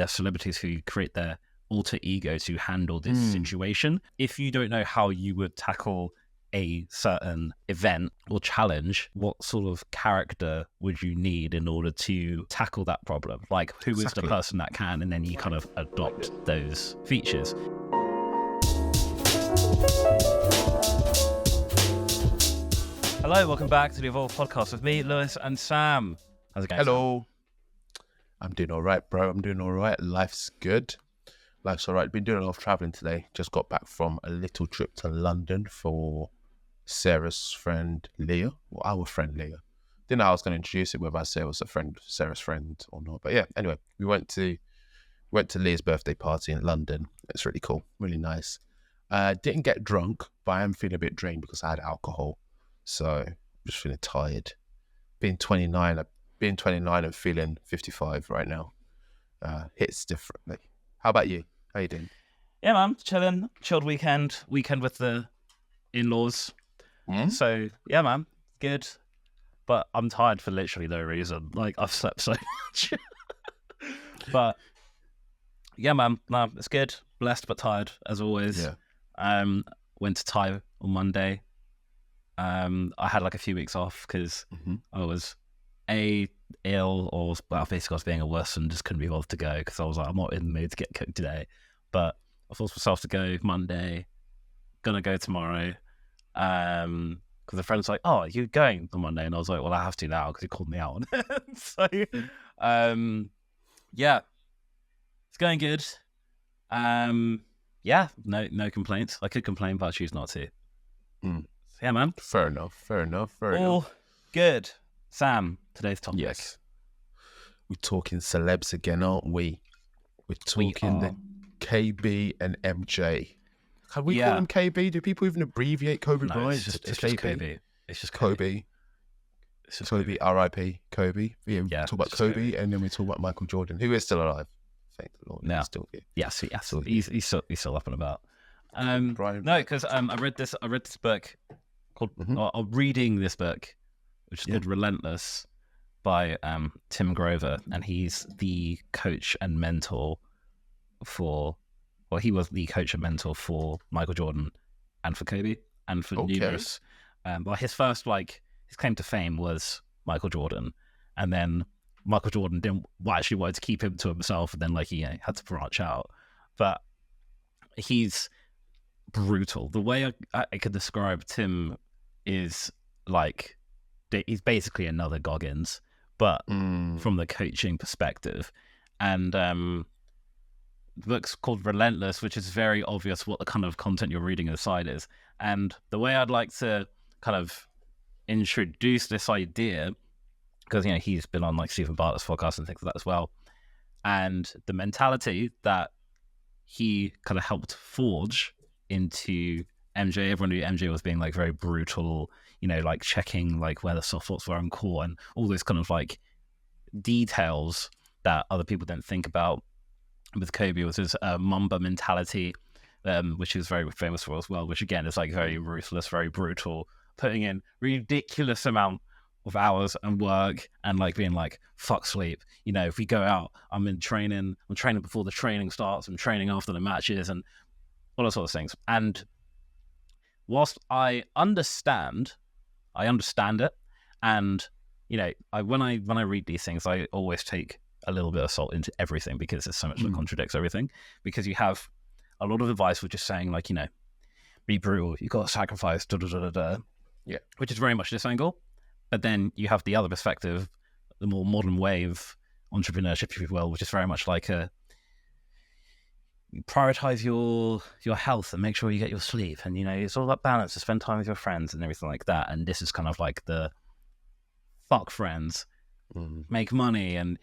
they're celebrities who create their alter ego to handle this situation. If you don't know how you would tackle a certain event or challenge, what sort of character would you need in order to tackle that problem? Like, who is the person that can? And then you kind of adopt those features. Hello, welcome back to the Evolve podcast with me, Lewis, and Sam. How's it going? Hello. Sam? I'm doing all right, bro. I'm doing all right. Life's good. Life's all right. Been doing a lot of traveling today. Just got back from a little trip to London for Sarah's friend Leah, or our friend Leah. Didn't know how I was going to introduce it, whether I say it was a friend, Sarah's friend or not. But yeah, anyway, we went to Leah's birthday party in London. It's really cool, really nice. Didn't get drunk, but I am feeling a bit drained because I had alcohol. So I'm just feeling tired. Being 29 and feeling 55 right now hits differently. How about you? How you doing? Yeah, man, chilled weekend with the in-laws. So yeah, man, good. But I'm tired for literally no reason. Like, I've slept so much. But yeah, man, no, it's good. Blessed but tired as always. Yeah. Went to Thai on Monday. I had like a few weeks off because I was ill, or basically I was being a wuss and just couldn't be bothered to go because I was like, I'm not in the mood to get cooked today. But I forced myself to go Monday. Gonna go tomorrow. Because the friend's like, "Oh, are you going on Monday?" And I was like, "Well, I have to now because he called me out." So, yeah, it's going good. Yeah, no complaints. I could complain, but I choose not to. Yeah, man. Fair enough. All good. Sam, today's topic. Yes. We're talking celebs again, aren't we? We're talking the KB and MJ. Can we call him KB? Do people even abbreviate Kobe Bryant to Just KB? Kobe. It's just Kobe. It's just Kobe, R.I.P. Kobe. Yeah, we talk about Kobe, and then we talk about Michael Jordan, who is still alive. Thank the Lord. He's still here. Yes. He's still up and about. Brian. No, because I read this book called. I'm reading this book, which is called Relentless, by Tim Grover, and he's the coach and mentor for. Well, he was the coach and mentor for Michael Jordan and for Kobe and for numerous. But his first, his claim to fame was Michael Jordan, and then Michael Jordan actually wanted to keep him to himself, and then he had to branch out. But he's brutal. The way I could describe Tim is he's basically another Goggins, but from the coaching perspective. And the book's called Relentless, which is very obvious what the kind of content you're reading aside is. And the way I'd like to kind of introduce this idea, because he's been on Stephen Bartlett's podcast and things like that as well, and the mentality that he kind of helped forge into MJ. Everyone knew MJ was being very brutal, checking where the soft spots were on court and all those kind of details that other people don't think about. With Kobe was his Mamba mentality, which he was very famous for as well, which again is very ruthless, very brutal, putting in ridiculous amount of hours and work and being fuck sleep. If we go out, I'm training before the training starts, I'm training after the matches and all those sort of things. And whilst I understand it, and when I read these things, I always take a little bit of salt into everything because there's so much that contradicts everything. Because you have a lot of advice which is saying be brutal, you got to sacrifice, which is very much this angle. But then you have the other perspective, the more modern way of entrepreneurship, if you will, which is very much prioritize your health and make sure you get your sleep, and it's all about balance, to spend time with your friends and everything like that. And this is kind of the fuck friends, make money, and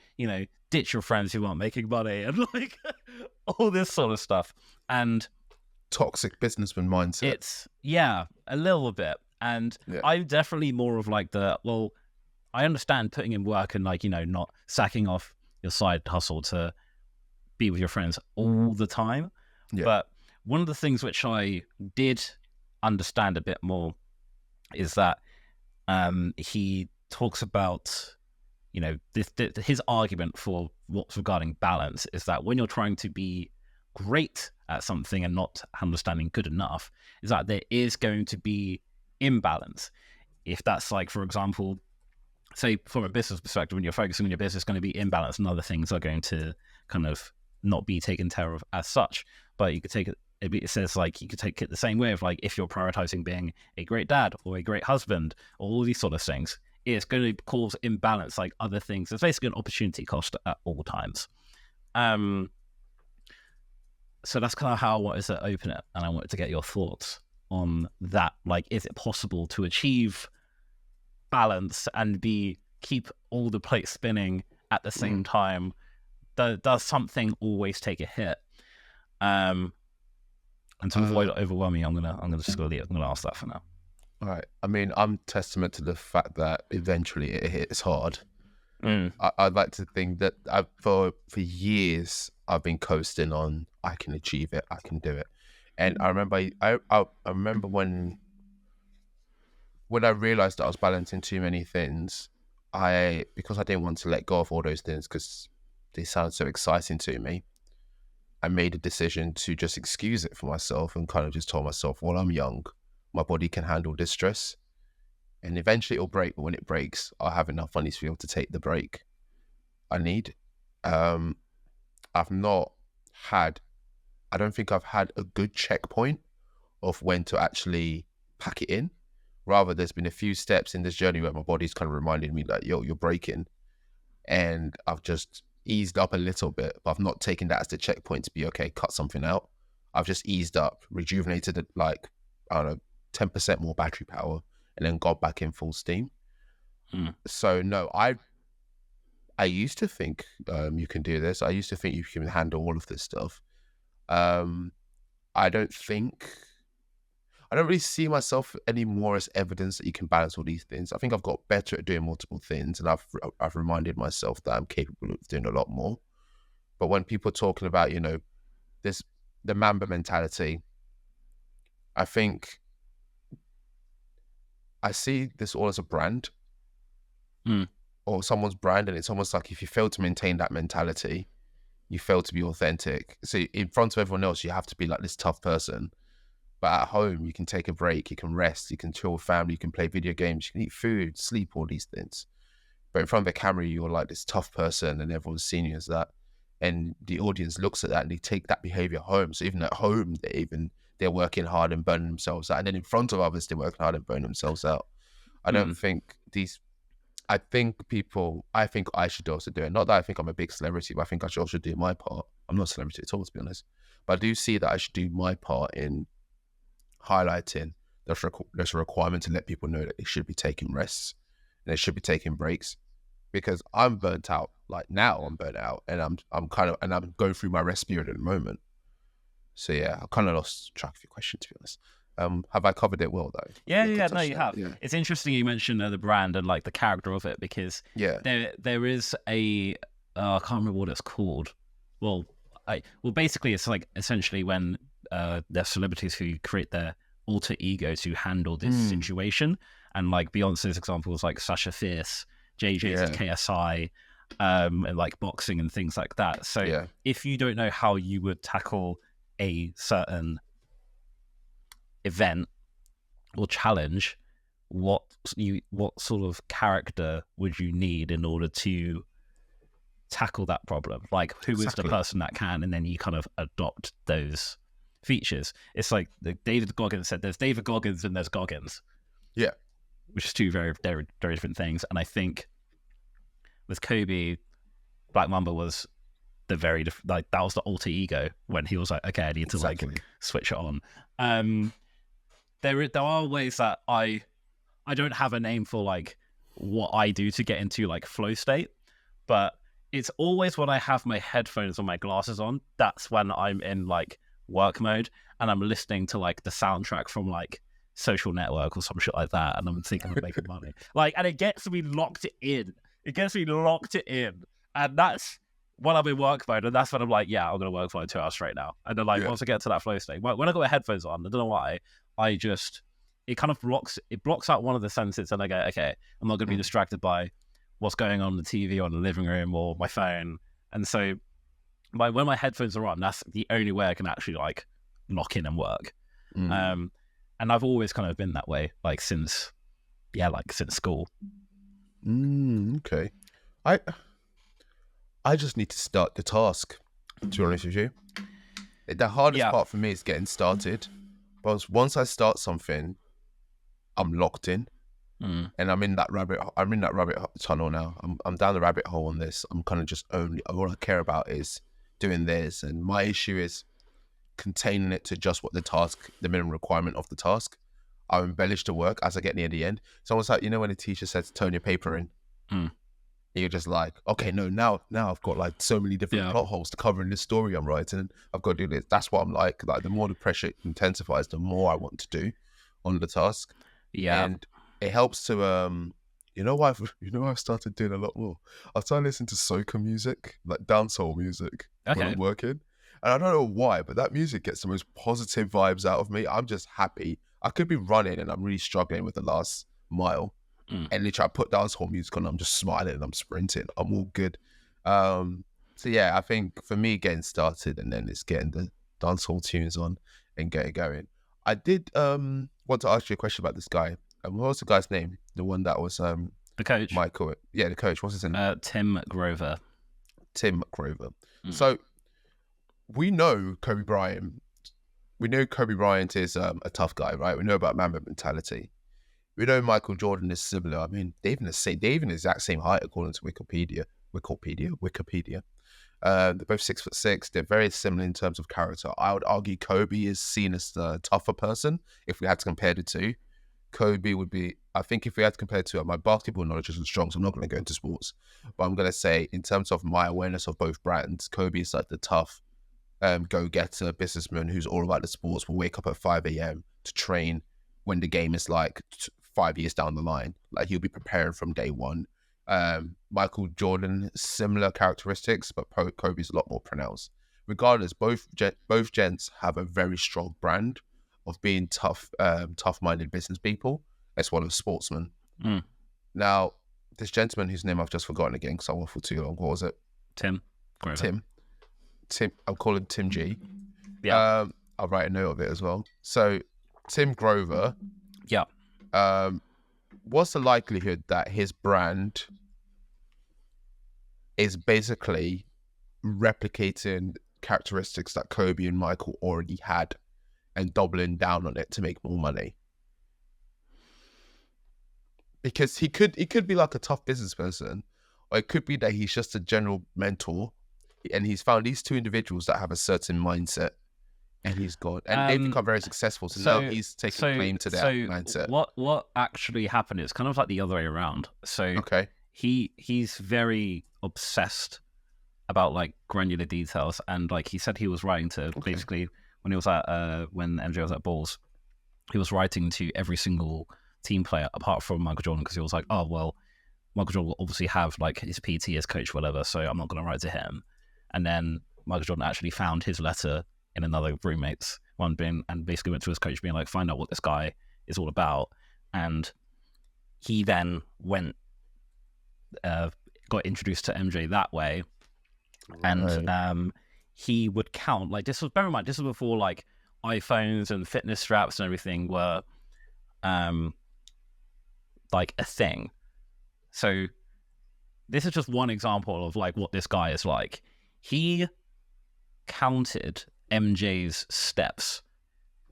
ditch your friends who aren't making money, and all this sort of stuff. And toxic businessman mindset. It's a little bit. And I'm definitely more of I understand putting in work and not sacking off your side hustle to be with your friends all the time. But one of the things which I did understand a bit more is that he talks about his argument for what's regarding balance is that when you're trying to be great at something and not understanding good enough, is that there is going to be imbalance. If that's like, for example, say from a business perspective, when you're focusing on your business, going to be imbalance and other things are going to kind of not be taken care of as such. But you could take it says like you could take it the same way of like if you're prioritizing being a great dad or a great husband or all these sort of things, it's going to cause imbalance like other things. It's basically an opportunity cost at all times. So that's kind of how I wanted to open it, and I wanted to get your thoughts on that. Like, is it possible to achieve balance and keep all the plates spinning at the same time? Does something always take a hit? And to avoid overwhelming, I'm gonna ask that for now. All right. I mean, I'm testament to the fact that eventually it hits hard. I'd like to think that for years I've been coasting on I can achieve it, I can do it. And I remember I remember when I realized that I was balancing too many things, because I didn't want to let go of all those things because they sound so exciting to me, I made a decision to just excuse it for myself and kind of just told myself, well, I'm young, my body can handle this stress, and eventually it'll break, but when it breaks, I'll have enough money to be able to take the break I need. I don't think I've had a good checkpoint of when to actually pack it in. Rather, there's been a few steps in this journey where my body's kind of reminded me that, yo, you're breaking. And I've just eased up a little bit, but I've not taken that as the checkpoint to be, okay, cut something out. I've just eased up, rejuvenated it, like, I don't know, 10% more battery power, and then got back in full steam. So no, I used to think you can do this. I used to think you can handle all of this stuff. I don't really see myself anymore as evidence that you can balance all these things. I think I've got better at doing multiple things, and I've reminded myself that I'm capable of doing a lot more. But when people are talking about, the Mamba mentality, I think I see this all as a brand or someone's brand, and it's almost like if you fail to maintain that mentality, you fail to be authentic. So in front of everyone else, you have to be like this tough person. But at home, you can take a break, you can rest, you can chill with family, you can play video games, you can eat food, sleep, all these things. But in front of the camera, you're like this tough person and everyone's seeing you as that. And the audience looks at that and they take that behavior home. So even at home, they're working hard and burning themselves out. And then in front of others, they're working hard and burning themselves out. I don't think I think I should also do it. Not that I think I'm a big celebrity, but I think I should also do my part. I'm not a celebrity at all, to be honest. But I do see that I should do my part in highlighting there's a requirement to let people know that they should be taking rests and they should be taking breaks, because I'm burnt out. Like now I'm burnt out, and I'm going through my rest period at the moment. So yeah, I kind of lost track of your question, to be honest. Have I covered it well though? Yeah, no, you have. Yeah. It's interesting you mentioned the brand and like the character of it, because there is I can't remember what it's called. Well, basically it's like essentially when there's celebrities who create their alter ego to handle this situation, and like Beyonce's example is like Sasha Fierce, JJ's at KSI, and like boxing and things like that. So if you don't know how you would tackle a certain event or challenge, what sort of character would you need in order to tackle that problem? Like, who is the person that can, and then you kind of adopt those features. It's like David Goggins said, there's David Goggins and there's Goggins, which is two very, very, very different things. And I think with Kobe, Black Mamba was the very that was the alter ego when he was like, okay, I need to like switch it on. There are ways that I don't have a name for like what I do to get into like flow state, but it's always when I have my headphones or my glasses on, that's when I'm in like work mode and I'm listening to like the soundtrack from like Social Network or some shit like that, and I'm thinking of making money. Like, and it gets me locked in. And that's when I'm in work mode, and that's when I'm like, yeah, I'm gonna work for like 2 hours straight now. And then like once I get to that flow state, when I got my headphones on, I don't know why, it kind of blocks out one of the senses, and I go, okay, I'm not gonna be distracted by what's going on the TV or in the living room or my phone. And so when my headphones are on, that's the only way I can actually like lock in and work. And I've always kind of been that way, like since school. Okay. I just need to start the task, to be honest with you. The hardest part for me is getting started. But once I start something, I'm locked in. And I'm in that rabbit tunnel now. I'm down the rabbit hole on this. I'm kind of just all I care about is doing this. And my issue is containing it to just what the minimum requirement of the task. I'll embellish the work as I get near the end. It's almost like, when a teacher says turn your paper in, you're just like, okay, no, now I've got like so many different plot holes to cover in this story I'm writing. I've got to do this. That's what I'm like. Like the more the pressure intensifies, the more I want to do on the task. Yeah. And it helps to, I've started doing a lot more. I've started listening to soca music, like dancehall music when I'm working. And I don't know why, but that music gets the most positive vibes out of me. I'm just happy. I could be running and I'm really struggling with the last mile. And literally I put dancehall music on, I'm just smiling and I'm sprinting. I'm all good. So yeah, I think for me getting started and then it's getting the dancehall tunes on and getting going. I did want to ask you a question about this guy. What was the guy's name? The one that was the coach. Michael. Yeah, the coach. What's his name? Tim Grover. Tim Grover. So we know Kobe Bryant. We know Kobe Bryant is a tough guy, right? We know about Mamba mentality. We know Michael Jordan is similar. I mean, they're even the exact same height according to Wikipedia. They're both 6'6". They're very similar in terms of character. I would argue Kobe is seen as the tougher person if we had to compare the two. Kobe would be, I think if we had to compare to my basketball knowledge isn't strong, so I'm not going to go into sports. But I'm going to say, in terms of my awareness of both brands, Kobe is like the tough go-getter businessman who's all about the sports, will wake up at 5 a.m. to train when the game is like 5 years down the line. Like he'll be preparing from day one. Michael Jordan, similar characteristics, but Kobe's a lot more pronounced. Regardless, both gents have a very strong brand of being tough-minded business people, as well as sportsmen. Now, this gentleman whose name I've just forgotten again because I waffled too long. What was it? Tim Grover. Tim. I'll call him Tim G. Yeah. I'll write a note of it as well. So, Tim Grover. Yeah. What's the likelihood that his brand is basically replicating characteristics that Kobe and Michael already had and doubling down on it to make more money? Because he could be like a tough business person, or it could be that he's just a general mentor and he's found these two individuals that have a certain mindset and he's gone and they've become very successful. So now he's taking claim to their mindset. What actually happened is kind of like the other way around. So he's very obsessed about like granular details, and like he said he was writing to basically when he was at when MJ was at Bulls, he was writing to every single team player apart from Michael Jordan, because he was like, oh well, Michael Jordan will obviously have like his PT, his coach, whatever, so I'm not going to write to him. And then Michael Jordan actually found his letter in another roommate's one bin and basically went to his coach being like, find out what this guy is all about. And he then went got introduced to MJ that way. And he would count, like, this was, bear in mind, this was before like iPhones and fitness straps and everything were like a thing. So this is just one example of like what this guy is like. He counted MJ's steps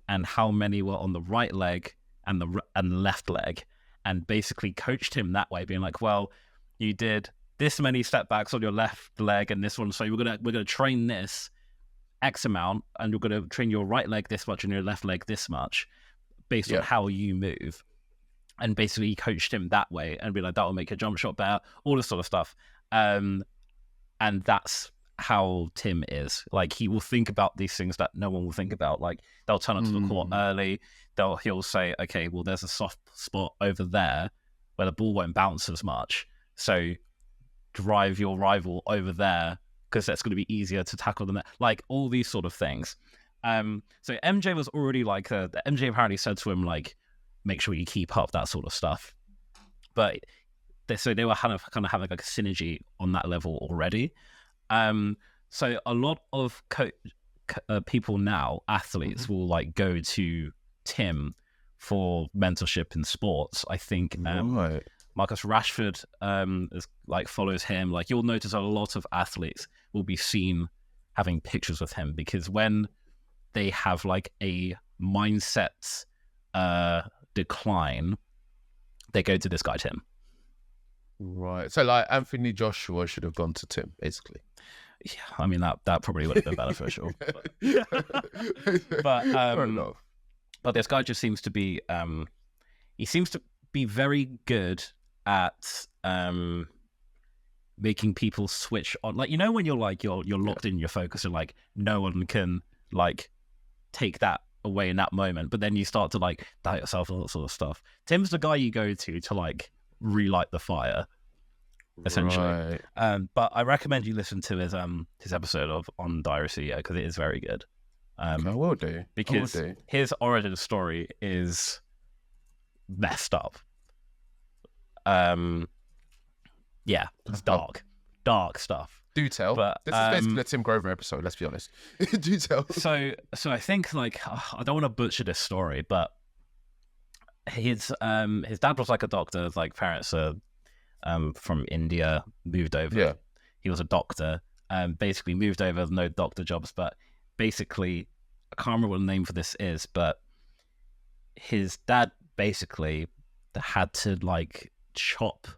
and how many were on the right leg and the left leg, and basically coached him that way, being like, well, you did this many step backs on your left leg and this one, so we're gonna train this X amount, and you're gonna train your right leg this much and your left leg this much based on how you move. And basically he coached him that way and be like, that will make your jump shot better, all this sort of stuff. And that's how Tim is. Like, he will think about these things that no one will think about. Like, they'll turn up to the court early. He'll say, okay, well, there's a soft spot over there where the ball won't bounce as much. So drive your rival over there because that's going to be easier to tackle them. Like, all these sort of things. So MJ was already like, MJ apparently said to him, like, make sure you keep up, that sort of stuff. But they were kind of having like a synergy on that level already. So a lot of people now, athletes, will like go to Tim for mentorship in sports. I think Right. Marcus Rashford is, like, follows him. Like, you'll notice a lot of athletes will be seen having pictures with him, because when they have like a mindset decline, they go to this guy Tim. Right. So like Anthony Joshua should have gone to Tim, basically. Yeah, I mean that probably would have been beneficial. But Fair enough. But this guy just seems to be he seems to be very good at making people switch on. Like, you know, when you're like you're locked in your focus, and like no one can like take that away in that moment, but then you start to like doubt yourself and all that sort of stuff. Tim's the guy you go to like relight the fire, essentially. Right. But I recommend you listen to his episode on Diary CEO, because it is very good. I will do. Because his origin story is messed up. Yeah, it's dark stuff. Do tell. But this is basically a Tim Grover episode, let's be honest. Do tell. So I think, like, I don't want to butcher this story, but his dad was like a doctor. Like, parents are from India, moved over. Yeah. He was a doctor. Basically moved over, no doctor jobs, but basically, I can't remember what the name for this is, but his dad basically had to like chop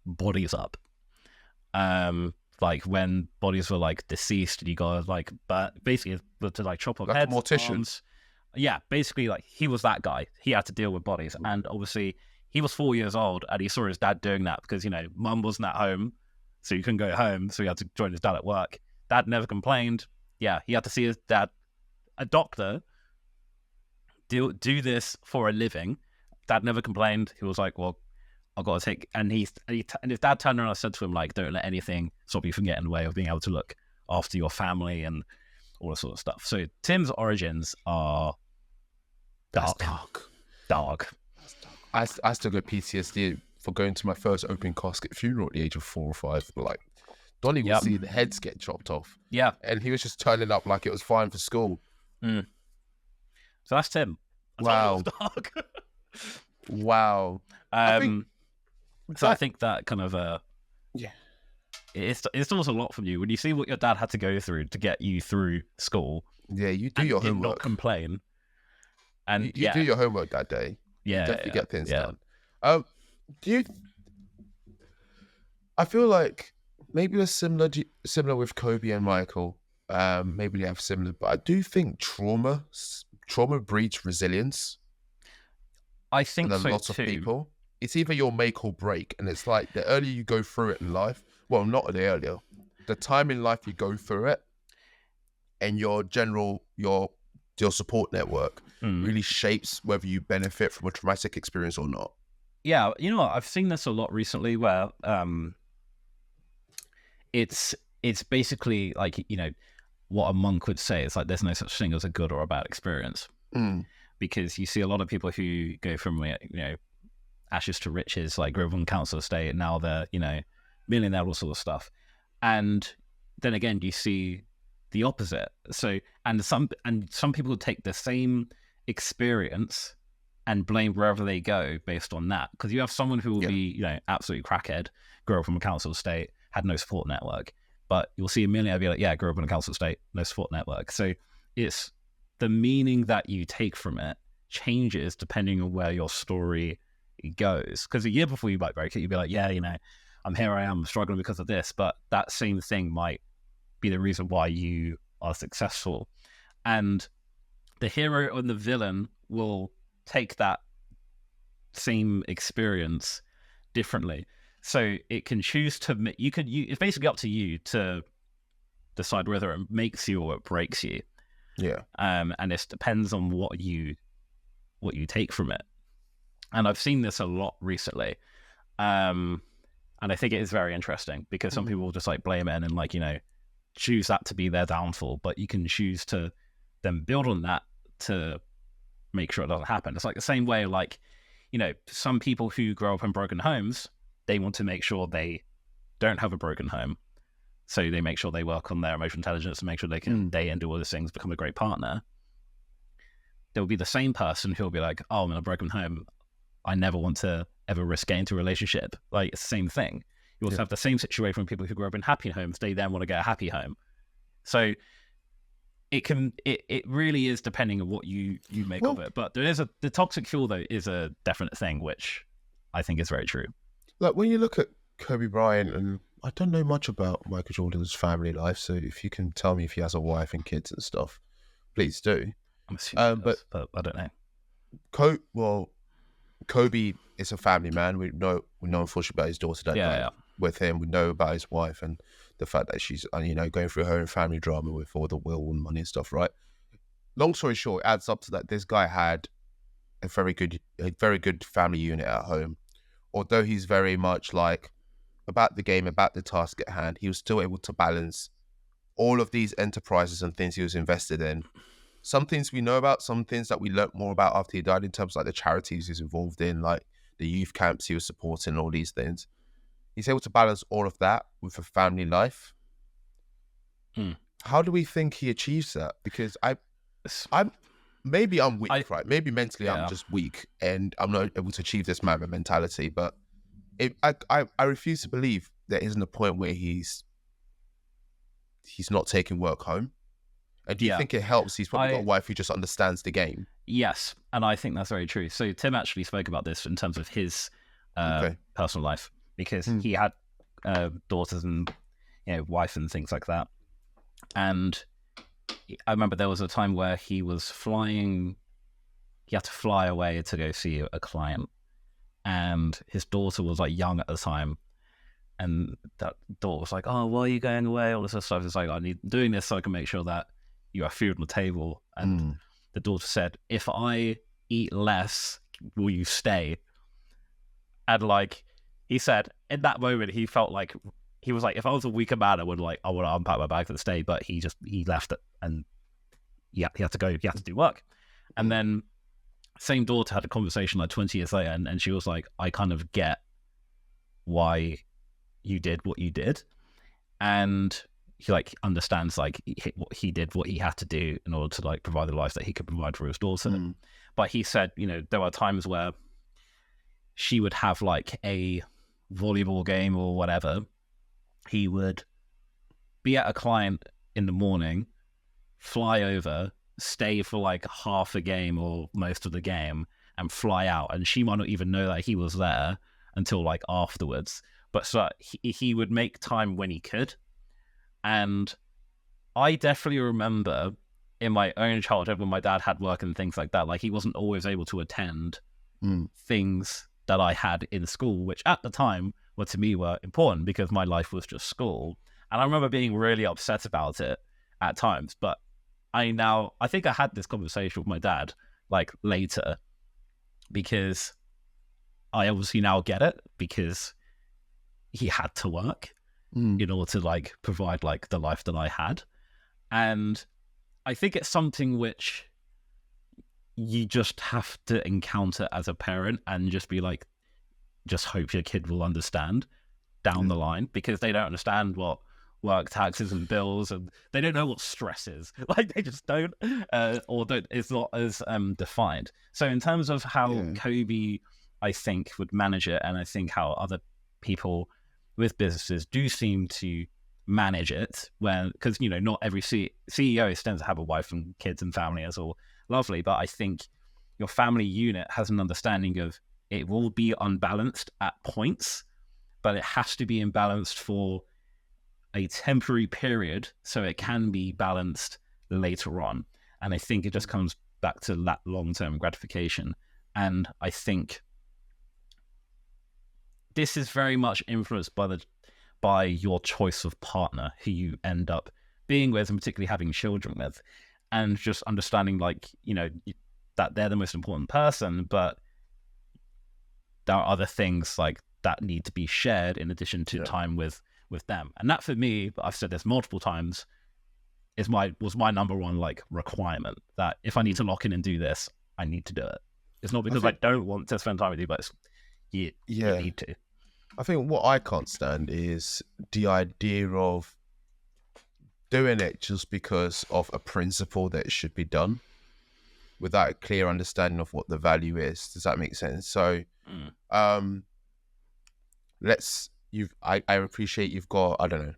bodies up. Like when bodies were like deceased, and you got like, but basically to like chop up like heads, a mortician. arms. Yeah, basically, like, he was that guy. He had to deal with bodies, and obviously he was 4 years old, and he saw his dad doing that because, you know, mum wasn't at home, so he couldn't go home, so he had to join his dad at work. Dad never complained. Yeah, he had to see his dad, a doctor, do this for a living. Dad never complained. He was like, well, I've got to take, and his dad turned around and said to him, like, don't let anything stop you from getting in the way of being able to look after your family and all that sort of stuff. So Tim's origins are dark. I still got PTSD for going to my first open casket funeral at the age of 4 or 5. Like, Donnie would see the heads get chopped off. Yeah. And he was just turning up like it was fine for school. So that's Tim. Wow. Dark. Wow. I think that kind of yeah, it installs a lot from you when you see what your dad had to go through to get you through school. Yeah, you do your homework. Not complain. And you do your homework that day. Yeah, you definitely get things done. I feel like maybe it's similar with Kobe and Michael. Maybe they have similar, but I do think trauma breeds resilience. I think so too. Lots of people. It's either your make or break, and it's like the earlier you go through it in life, well, not the earlier, the time in life you go through it, and your support network really shapes whether you benefit from a traumatic experience or not. Yeah, you know what? I've seen this a lot recently, where it's basically like, you know, what a monk would say. It's like there's no such thing as a good or a bad experience, because you see a lot of people who go from, you know, ashes to riches, like grew up on council estate, and now they're, you know, millionaire, all sort of stuff. And then again, you see the opposite. So, and some people take the same experience and blame wherever they go based on that. Because you have someone who will be, you know, absolutely crackhead, grew up from a council estate, had no support network. But you'll see a millionaire be like, yeah, grew up in a council estate, no support network. So it's the meaning that you take from it changes depending on where your story goes. Because a year before you might break it, you'd be like, yeah, you know, I am struggling because of this. But that same thing might be the reason why you are successful. And the hero and the villain will take that same experience differently. So it can choose to, it's basically up to you to decide whether it makes you or it breaks you. Yeah. And it depends on what you take from it. And I've seen this a lot recently. And I think it is very interesting, because some people will just like blame it and then, like, you know, choose that to be their downfall, but you can choose to then build on that to make sure it doesn't happen. It's like the same way, like, you know, some people who grow up in broken homes, they want to make sure they don't have a broken home. So they make sure they work on their emotional intelligence and make sure they can date and do all these things, become a great partner. There will be the same person who will be like, oh, I'm in a broken home. I never want to ever risk getting into a relationship. Like, it's the same thing. You also have the same situation with people who grow up in happy homes. They then want to get a happy home. So it really is depending on what you make of it. But the toxic fuel though is a definite thing, which I think is very true. Like when you look at Kobe Bryant, and I don't know much about Michael Jordan's family life, so if you can tell me if he has a wife and kids and stuff, please do. I'm assuming but I don't know. Kobe is a family man. We know unfortunately about his daughter that died with him. We know about his wife and the fact that she's going through her own family drama with all the will and money and stuff, right? Long story short, it adds up to that this guy had a very good family unit at home. Although he's very much like about the game, about the task at hand, he was still able to balance all of these enterprises and things he was invested in. Some things we know about, some things that we learnt more about after he died in terms of like the charities he's involved in, like the youth camps he was supporting, all these things. He's able to balance all of that with a family life. How do we think he achieves that? Because I'm maybe I'm weak, right? Maybe mentally I'm just weak and I'm not able to achieve this Mamba mentality. But I refuse to believe there isn't a point where he's not taking work home. And do you think it helps? He's probably got a wife who just understands the game. Yes, and I think that's very true. So Tim actually spoke about this in terms of his personal life, because he had daughters and wife and things like that. And I remember there was a time where he was flying. He had to fly away to go see a client, and his daughter was like young at the time. And that daughter was like, "Oh, why are you going away?" All this other stuff. It's like, "I need doing this so I can make sure that you have food on the table." And the daughter said, "If I eat less, will you stay?" And like he said, in that moment, he felt like he was like, if I was a weaker man, I would unpack my bag and stay. But he left it, and he had to go. He had to do work. And then same daughter had a conversation like 20 years later, and she was like, "I kind of get why you did what you did," and he like understands like what he did, what he had to do in order to like provide the life that he could provide for his daughter. But he said, there were times where she would have like a volleyball game or whatever. He would be at a client in the morning, fly over, stay for like half a game or most of the game, and fly out. And she might not even know that he was there until like afterwards. But so he would make time when he could. And I definitely remember in my own childhood when my dad had work and things like that, like he wasn't always able to attend things that I had in school, which at the time to me were important because my life was just school. And I remember being really upset about it at times. But I think I had this conversation with my dad like later, because I obviously now get it, because he had to work in order to like provide like the life that I had. And I think it's something which you just have to encounter as a parent and just be like, just hope your kid will understand down the line, because they don't understand what work, taxes and bills, and they don't know what stress is. Like they just don't, it's not as defined. So in terms of how Kobe, I think, would manage it, and I think how other people with businesses do seem to manage it, because not every CEO tends to have a wife and kids and family. It's all lovely, but I think your family unit has an understanding of it will be unbalanced at points, but it has to be imbalanced for a temporary period so it can be balanced later on. And I think it just comes back to that long-term gratification. And I think this is very much influenced by your choice of partner who you end up being with, and particularly having children with, and just understanding like, that they're the most important person, but there are other things like that need to be shared in addition to time with them. And that for me, I've said this multiple times, was my number one like requirement, that if I need to lock in and do this, I need to do it. It's not because I don't want to spend time with you, but you need to. I think what I can't stand is the idea of doing it just because of a principle that it should be done without a clear understanding of what the value is. Does that make sense? So, I appreciate you've got, I don't know,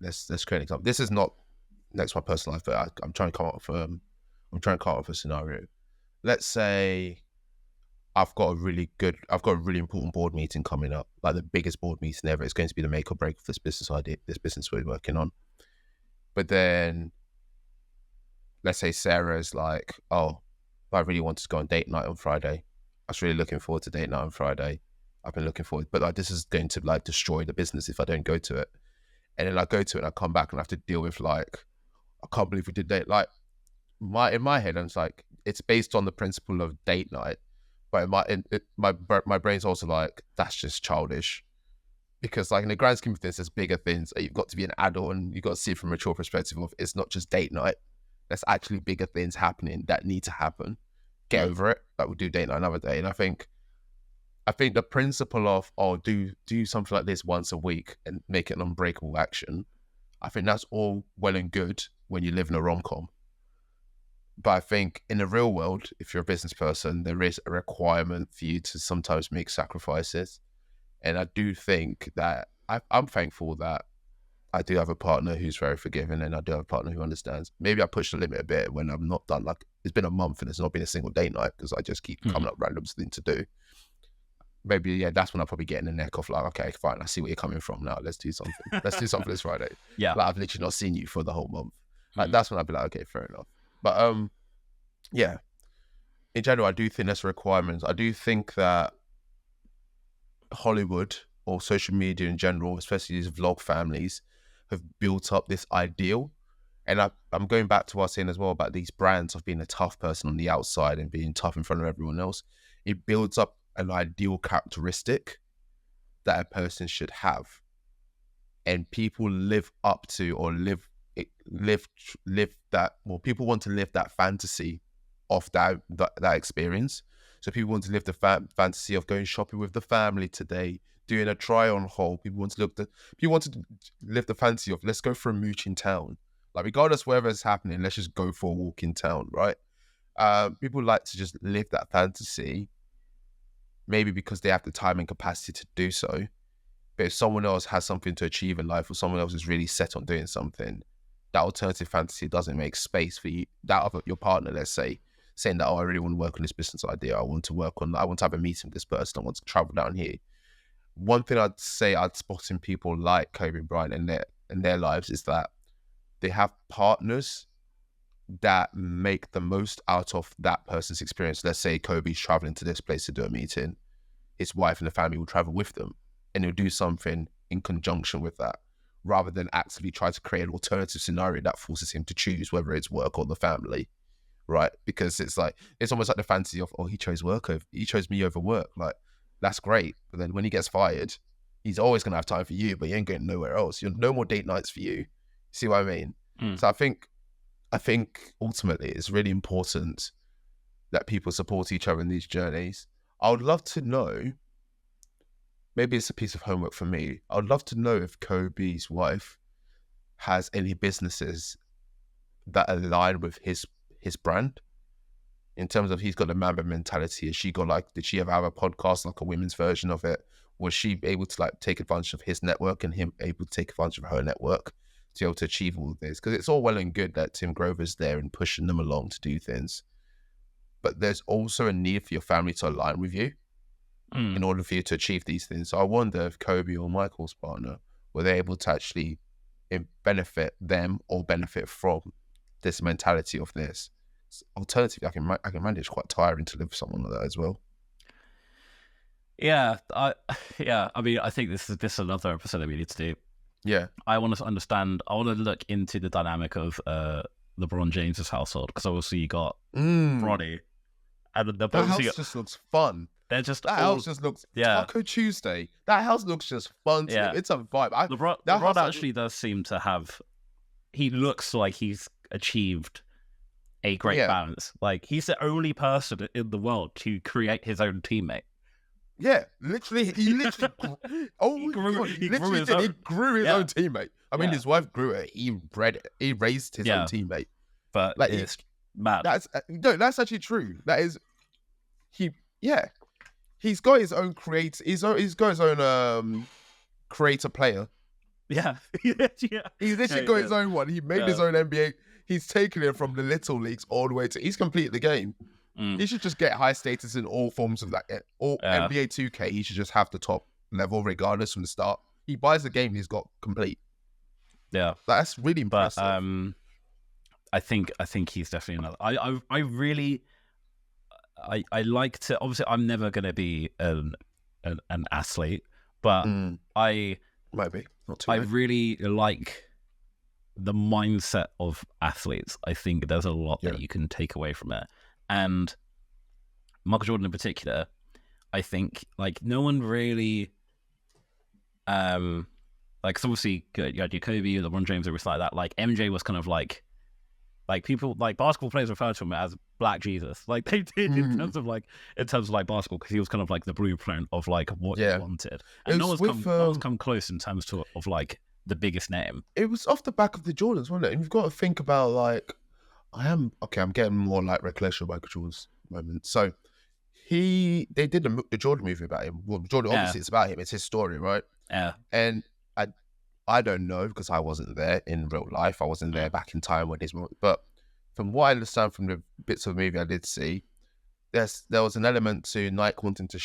let's create an example. This is not next to my personal life, but I'm trying to come up with a scenario. Let's say I've got a really important board meeting coming up, like the biggest board meeting ever. It's going to be the make or break of this business idea, this business we're working on. But then, let's say Sarah's like, oh, I really wanted to go on date night on Friday. I was really looking forward to date night on Friday. I've been looking forward, but like this is going to like destroy the business if I don't go to it. And then I go to it and I come back and I have to deal with like, I can't believe we did date. Like in my head, I'm like, it's based on the principle of date night, but my brain's also like, that's just childish. Because like in the grand scheme of things, there's bigger things. You've got to be an adult and you've got to see it from a mature perspective of it's not just date night. There's actually bigger things happening that need to happen. Get over it. Like we'll do date night another day. And I think the principle of, do something like this once a week and make it an unbreakable action, I think that's all well and good when you live in a rom-com. But I think in the real world, if you're a business person, there is a requirement for you to sometimes make sacrifices. And I do think that I'm thankful that I do have a partner who's very forgiving and I do have a partner who understands. Maybe I push the limit a bit when I'm not done. Like it's been a month and there's not been a single date night because I just keep coming up random things to do. Maybe, yeah, that's when I'll probably get in the neck of like, okay, fine, I see where you're coming from now. Let's do something. Let's do something this Friday. Yeah. Like I've literally not seen you for the whole month. Like that's when I'll be like, okay, fair enough. But yeah, in general, I do think there's requirements. I do think that Hollywood or social media in general, especially these vlog families, have built up this ideal. And I'm going back to what I was saying as well about these brands of being a tough person on the outside and being tough in front of everyone else. It builds up an ideal characteristic that a person should have. And people live up to or live that, well, people want to live that fantasy of that experience. So people want to live the fantasy of going shopping with the family today, doing a try-on haul. People want to live the fantasy of let's go for a mooch in town. Like regardless of whatever is happening, let's just go for a walk in town, right? People like to just live that fantasy, maybe because they have the time and capacity to do so. But if someone else has something to achieve in life or someone else is really set on doing something, that alternative fantasy doesn't make space for you, that of your partner, let's say, saying that, I really want to work on this business idea. I want to have a meeting with this person. I want to travel down here. One thing I'd say I'd spot in people like Kobe and Bryant in their lives is that they have partners that make the most out of that person's experience. Let's say Kobe's traveling to this place to do a meeting. His wife and the family will travel with them and he'll do something in conjunction with that, rather than actively try to create an alternative scenario that forces him to choose whether it's work or the family, right? Because it's almost like the fantasy of, he chose me over work. Like, that's great. But then when he gets fired, he's always going to have time for you, but you ain't going nowhere else. No more date nights for you. See what I mean? So I think ultimately it's really important that people support each other in these journeys. I would love to know, maybe it's a piece of homework for me, I would love to know if Kobe's wife has any businesses that align with his brand, in terms of he's got a Mamba mentality. Did she ever have a podcast, like a women's version of it? Was she able to like take advantage of his network and him able to take advantage of her network to be able to achieve all of this? Because it's all well and good that Tim Grover's there and pushing them along to do things, but there's also a need for your family to align with you in order for you to achieve these things. So I wonder if Kobe or Michael's partner, were they able to actually benefit them or benefit from this mentality of this? Alternatively, I can manage quite tiring to live with someone like that as well. Yeah, I mean, I think this is another episode that we need to do. Yeah, I want to understand. I want to look into the dynamic of LeBron James's household, because obviously you got Bronny, and the house just looks fun. They're just house just looks Taco Tuesday. That house looks just fun to me. It's a vibe. LeBron actually does seem to have. He looks like he's achieved a great balance. Like, he's the only person in the world to create his own teammate. Yeah, literally, he literally. Oh my God, He literally did. He grew his own teammate. I mean, his wife grew it. He bred it. He raised his own teammate. But Like it's mad. that's that's actually true. That is, he. Yeah, he's got his own he's got his own creator player. Yeah. He's literally got his own one. He made his own NBA. He's taken it from the little leagues all the way to. He's completed the game. He should just get high status in all forms of that. All NBA 2K, he should just have the top level regardless from the start. He buys the game, he's got complete. Yeah, that's really impressive. But I think he's definitely another. I really I like to. Obviously, I'm never going to be an athlete, but I might be not too. I really like the mindset of athletes. I think there's a lot that you can take away from it. And Michael Jordan in particular, I think, like, no one really, like, it's obviously good. You had your Kobe, LeBron James, everything like that. Like, MJ was kind of like people, like, basketball players refer to him as Black Jesus. Like, they did in terms of basketball, because he was kind of like the blueprint of, like, what you wanted. And no one's come close in terms of, like, the biggest name. It was off the back of the Jordans, wasn't it? And you've got to think about, like, I'm getting more like recollection of Michael Jordan's moment. So they did the Jordan movie about him. Well, Jordan, obviously it's about him. It's his story, right? Yeah. And I don't know, because I wasn't there in real life. I wasn't there back in time when his mom. But from what I understand from the bits of the movie I did see, there was an element to Nike wanting to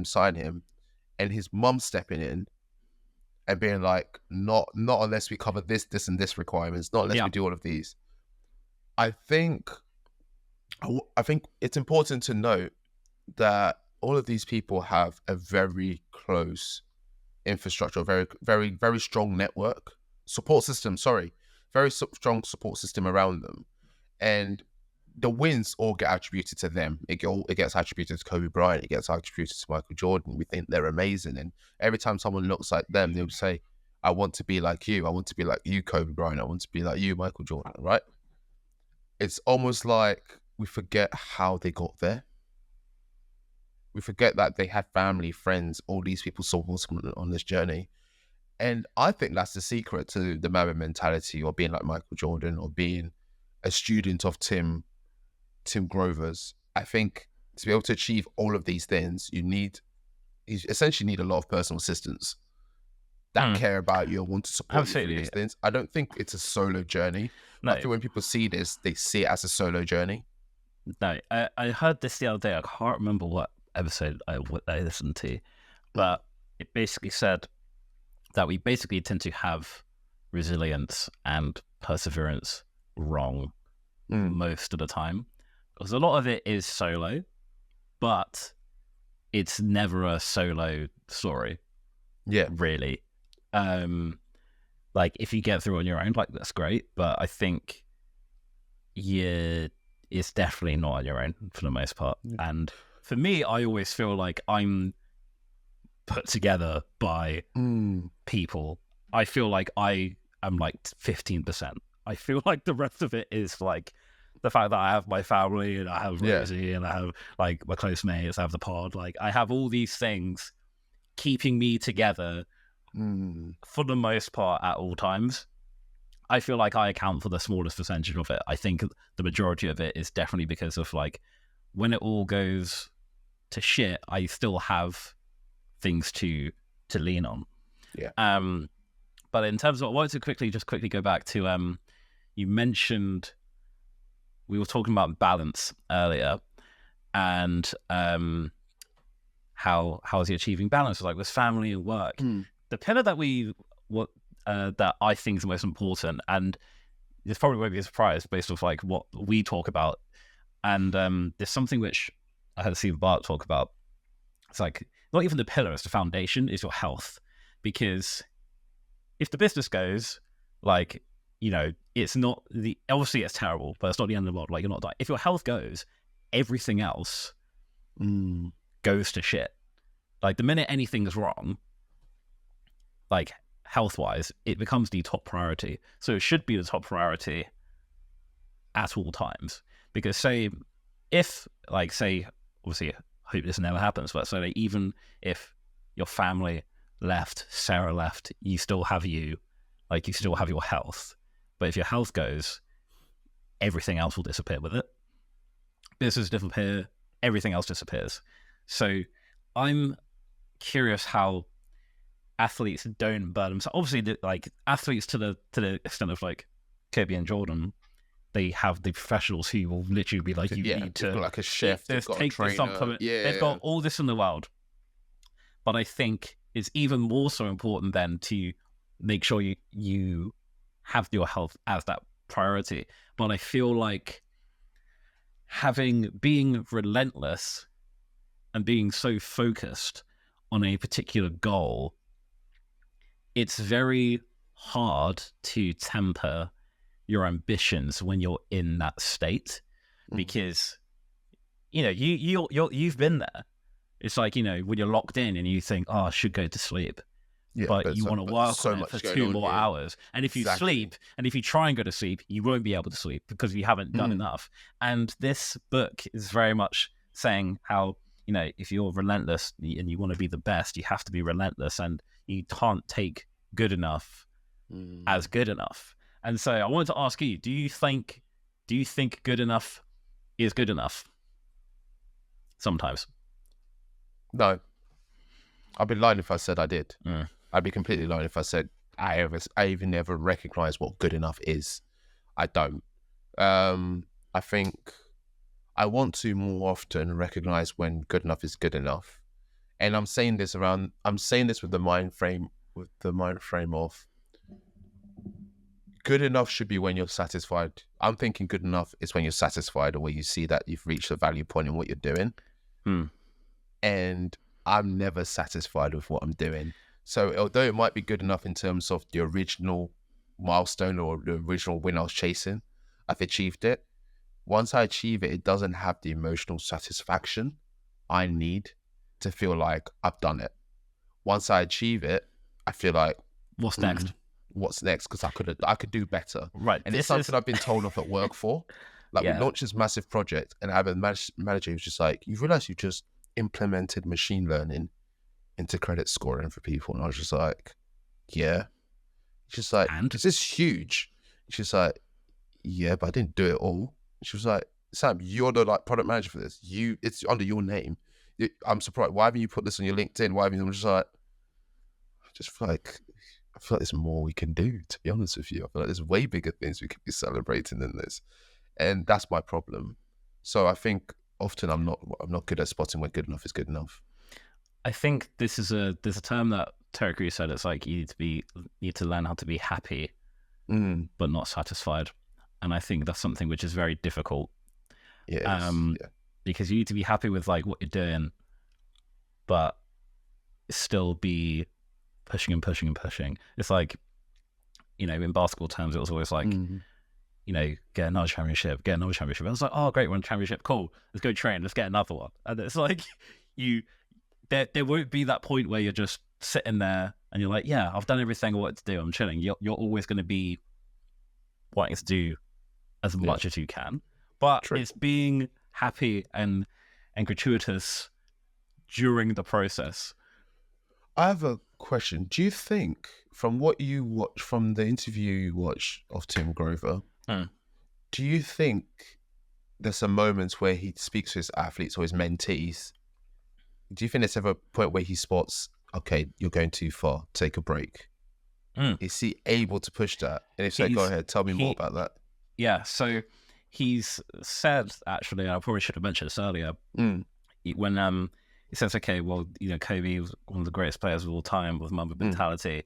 sign him, and his mum stepping in and being like, not unless we cover this, and this requirements, not unless we do all of these. I think it's important to note that all of these people have a very close infrastructure, very, very, very strong network support system. Very strong support system around them, and the wins all get attributed to them. It gets attributed to Kobe Bryant. It gets attributed to Michael Jordan. We think they're amazing, and every time someone looks like them, they'll say, "I want to be like you. I want to be like you, Kobe Bryant. I want to be like you, Michael Jordan." Right? It's almost like we forget how they got there. We forget that they had family, friends, all these people supporting them on this journey. And I think that's the secret to the Mamba mentality, or being like Michael Jordan, or being a student of Tim Grover's. I think to be able to achieve all of these things, you essentially need a lot of personal assistants that care about you and want to support you through these things. I don't think it's a solo journey. No. I think when people see this, they see it as a solo journey. No, I heard this the other day. I can't remember what episode I listened to, but it basically said that we basically tend to have resilience and perseverance wrong most of the time, because a lot of it is solo, but it's never a solo story. Yeah, really. Like, if you get through on your own, like, that's great, but I think it's definitely not on your own for the most part. Yeah. And for me, I always feel like I'm put together by people. I feel like I am like 15%. I feel like the rest of it is like the fact that I have my family, and I have Rosie, and I have like my close mates, I have the pod. Like, I have all these things keeping me together for the most part at all times. I feel like I account for the smallest percentage of it. I think the majority of it is definitely because of, like, when it all goes to shit, I still have things to lean on. Yeah. But in terms of, I wanted to quickly go back to, you mentioned, we were talking about balance earlier, and how is he achieving balance, like, with family and work. The pillar that that I think is the most important, and this probably won't be a surprise based off like what we talk about, and there's something which I had Steve Bart talk about. It's like, not even the pillar, it's the foundation, is your health. Because if the business goes, like, you know, it's not obviously it's terrible, but it's not the end of the world. Like, you're not dying. If your health goes, everything else goes to shit. Like, the minute anything's wrong, like, health-wise, it becomes the top priority. So it should be the top priority at all times. Because obviously, hope this never happens, but so that even if your family left, Sarah left, you still have you, like you still have your health. But if your health goes, everything else will disappear with it. Business disappear, everything else disappears. So I'm curious how athletes don't burn themselves. Obviously, like athletes to the extent of like Kobe and Jordan, they have the professionals who will literally be like, you need to like a chef, they've got a trainer, supplement. They've got all this in the world. But I think it's even more so important then to make sure you have your health as that priority. But I feel like being relentless and being so focused on a particular goal, it's very hard to temper your ambitions when you're in that state, because you've been there. It's like, when you're locked in and you think, oh, I should go to sleep, but you want to work on it for 2 more hours. And if you sleep, and if you try and go to sleep, you won't be able to sleep because you haven't done enough. And this book is very much saying how, if you're relentless and you want to be the best, you have to be relentless, and you can't take good enough as good enough. And so I wanted to ask you, do you think good enough is good enough? Sometimes. No. I'd be lying if I said I did. I'd be completely lying if I said I even ever recognize what good enough is. I don't. I think I want to more often recognize when good enough is good enough. And I'm saying this with the mind frame of good enough should be when you're satisfied. I'm thinking good enough is when you're satisfied, or where you see that you've reached a value point in what you're doing. And I'm never satisfied with what I'm doing. So although it might be good enough in terms of the original milestone or the original win I was chasing, I've achieved it. Once I achieve it, it doesn't have the emotional satisfaction I need to feel like I've done it. Once I achieve it, I feel like, what's next? What's next? Because I could do better. Right. And it's something I've been told off at work for. Like, we launched this massive project, and I have a manager who's just like, you realize you just implemented machine learning into credit scoring for people? And I was just like, yeah. She's like, and this is huge. She's like, yeah, but I didn't do it all. She was like, Sam, you're the product manager for this. It's under your name. I'm surprised. Why haven't you put this on your LinkedIn? Why haven't you? I'm just like, I feel like there's more we can do, to be honest with you. I feel like there's way bigger things we could be celebrating than this. And that's my problem. So I think often I'm not good at spotting when good enough is good enough. I think there's a term that Terry Crews said. It's like you need to learn how to be happy, but not satisfied. And I think that's something which is very difficult. Because you need to be happy with like what you're doing, but still be pushing and pushing and pushing. It's like, in basketball terms, it was always like, get another championship. I was like, oh, great, we're on championship. Cool. Let's go train. Let's get another one. And it's like, there won't be that point where you're just sitting there and you're like, yeah, I've done everything I wanted to do. I'm chilling. You're always going to be wanting to do as much as you can. But it's being happy and gratuitous during the process. I have a question. Do you think, from what you watch, from the interview you watched of Tim Grover, do you think there's some moments where he speaks to his athletes or his mentees? Do you think there's ever a point where he spots, okay, you're going too far, take a break? Is he able to push that? And if so, go ahead, tell me more about that. Yeah, so he's said, actually, I probably should have mentioned this earlier, when he says, okay, well, Kobe was one of the greatest players of all time with Mamba mentality.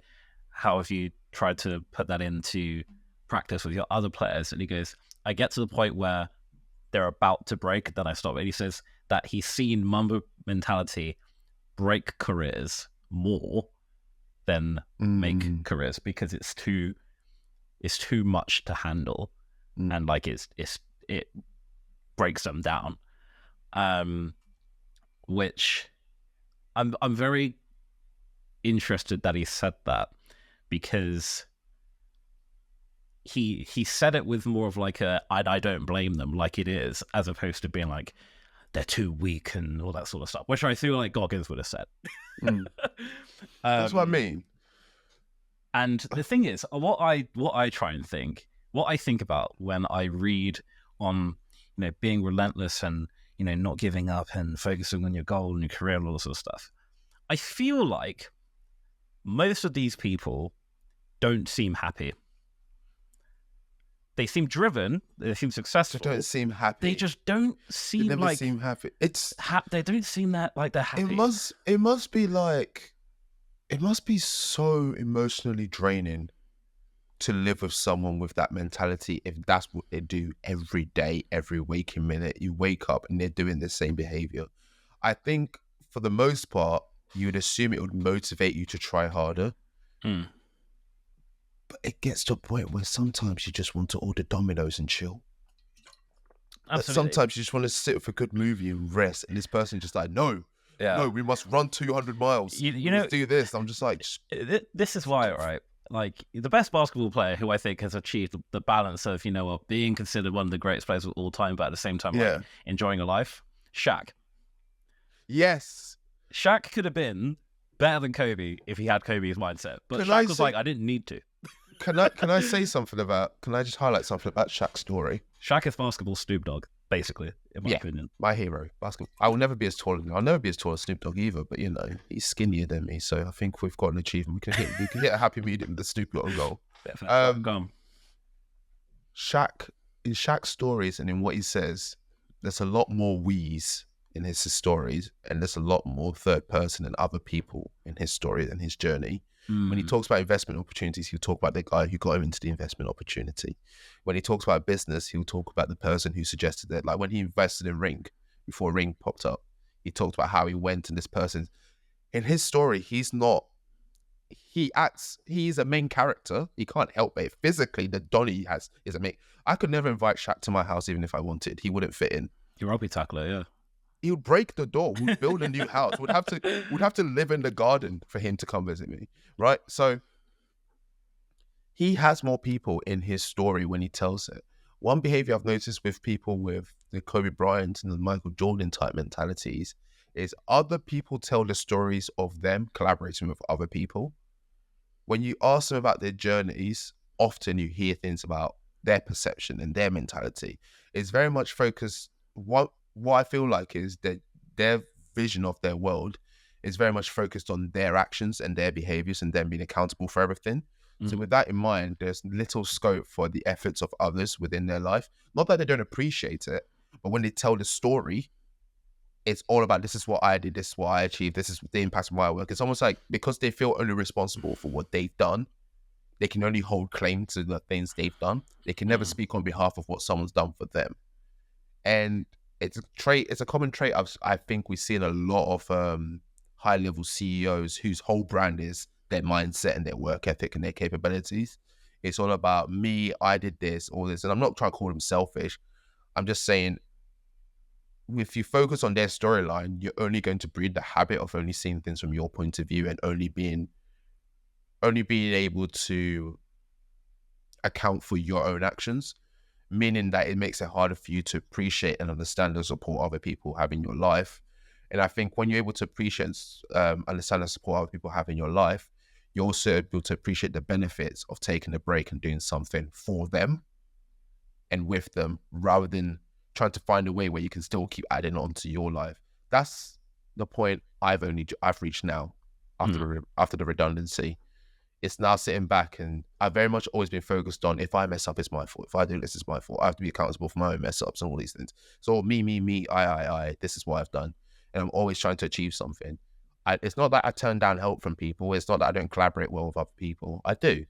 How have you tried to put that into practice with your other players? And he goes, I get to the point where they're about to break, then I stop. And he says that he's seen Mamba mentality break careers more than make careers, because it's too much to handle, and like it breaks them down. Which I'm very interested that he said that, because he said it with more of like I don't blame them, like it is, as opposed to being like, they're too weak and all that sort of stuff, which I feel like Goggins would have said. That's what I mean. And the thing is, what I try and think, what I think about when I read on, being relentless and, not giving up and focusing on your goal and your career and all this sort of stuff, I feel like most of these people don't seem happy. They seem driven. They seem successful. They don't seem happy. They just don't seem they never like seem happy. They don't seem that like they're happy. It must be like, it must be so emotionally draining to live with someone with that mentality. If that's what they do every day, every waking minute, you wake up and they're doing the same behavior. I think for the most part, you would assume it would motivate you to try harder. But it gets to a point where sometimes you just want to order Domino's and chill. Sometimes you just want to sit with a good movie and rest. And this person just like, no, we must run 200 miles. You know, do this. I'm just like... This is why, right? Like, the best basketball player who I think has achieved the balance of, being considered one of the greatest players of all time, but at the same time, like, enjoying a life, Shaq. Yes. Shaq could have been better than Kobe if he had Kobe's mindset. But Shaq was like, I didn't need to. Can I just highlight something about Shaq's story? Shaq is basketball Snoop Dogg, basically, in my opinion. My hero. Basketball. I will never be as tall as him. I'll never be as tall as Snoop Dogg either, but he's skinnier than me, so I think we've got an achievement. We can hit a happy medium with the Snoop Dogg goal. Shaq, in Shaq's stories and in what he says, there's a lot more we's in his stories, and there's a lot more third person and other people in his story and his journey. When he talks about investment opportunities, he'll talk about the guy who got him into the investment opportunity. When he talks about business, he'll talk about the person who suggested it. Like when he invested in Ring, before Ring popped up, he talked about how he went and this person. In his story, he's a main character. He can't help it. Physically, the Donnie he has is a main. I could never invite Shaq to my house even if I wanted. He wouldn't fit in. You're a rugby tackler, yeah. He would break the door. We'd build a new house. We'd have to live in the garden for him to come visit me, right? So he has more people in his story when he tells it. One behavior I've noticed with people with the Kobe Bryant and the Michael Jordan type mentalities is other people tell the stories of them collaborating with other people. When you ask them about their journeys, often you hear things about their perception and their mentality. It's very much focused. What I feel like is that their vision of their world is very much focused on their actions and their behaviors and them being accountable for everything. So with that in mind, there's little scope for the efforts of others within their life. Not that they don't appreciate it, but when they tell the story, it's all about, this is what I did, this is what I achieved, this is the impact of my work. It's almost like because they feel only responsible for what they've done, they can only hold claim to the things they've done. They can never speak on behalf of what someone's done for them. And it's a common trait I think we see in a lot of high-level CEOs whose whole brand is their mindset and their work ethic and their capabilities. It's all about me, I did this, all this. And I'm not trying to call them selfish. I'm just saying, if you focus on their storyline, you're only going to breed the habit of only seeing things from your point of view and only being able to account for your own actions. Meaning that it makes it harder for you to appreciate and understand the support other people have in your life. And I think when you're able to appreciate and understand the support other people have in your life, you're also able to appreciate the benefits of taking a break and doing something for them and with them, rather than trying to find a way where you can still keep adding on to your life. That's the point I've reached now after the redundancy. It's now sitting back, and I've very much always been focused on, if I mess up, it's my fault. If I do this, it's my fault. I have to be accountable for my own mess ups and all these things. So me, I, this is what I've done. And I'm always trying to achieve something. It's not that I turn down help from people. It's not that I don't collaborate well with other people. I do.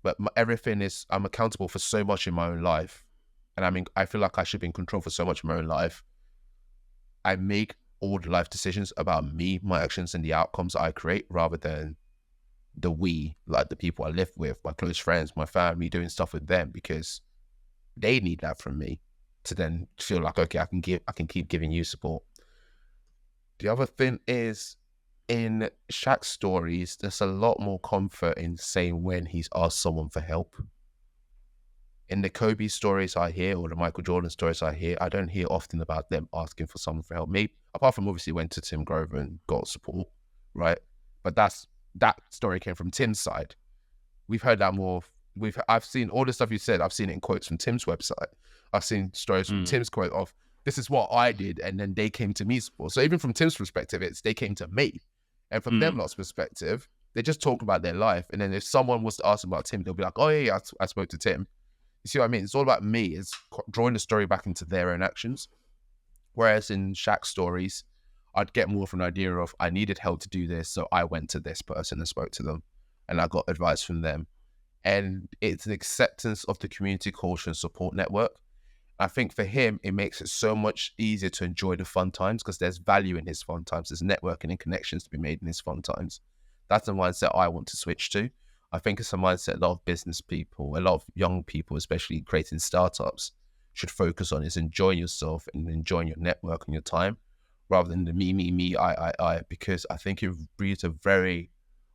But everything is, I'm accountable for so much in my own life. And I feel like I should be in control for so much in my own life. I make all the life decisions about me, my actions, and the outcomes I create, rather than like the people I live with, my close friends, my family, doing stuff with them, because they need that from me to then feel like, okay, I can keep giving you support. The other thing is, in Shaq's stories, there's a lot more comfort in saying when he's asked someone for help. in the Kobe stories I hear or the Michael Jordan stories I hear, I don't hear often about them asking for someone for help. Maybe apart from obviously went to Tim Grover and got support, right? But that story came from Tim's side. We've heard that more. I've seen all the stuff you said. I've seen it in quotes from Tim's website. I've seen stories from Tim's quote of, this is what I did, and then they came to me support. So even from Tim's perspective, it's they came to me. And from them lot's perspective, they just talk about their life. And then if someone was to ask about Tim, they'll be like, oh yeah, I spoke to Tim. You see what I mean? It's all about me. It's drawing the story back into their own actions. Whereas in Shaq's stories, I'd get more of an idea of, I needed help to do this, so I went to this person and spoke to them, and I got advice from them. And it's an acceptance of the community culture and support network. I think for him, it makes it so much easier to enjoy the fun times because there's value in his fun times. There's networking and connections to be made in his fun times. That's the mindset I want to switch to. I think it's a mindset a lot of business people, a lot of young people, especially creating startups, should focus on, is enjoying yourself and enjoying your network and your time rather than the me, I, because I think it breeds a very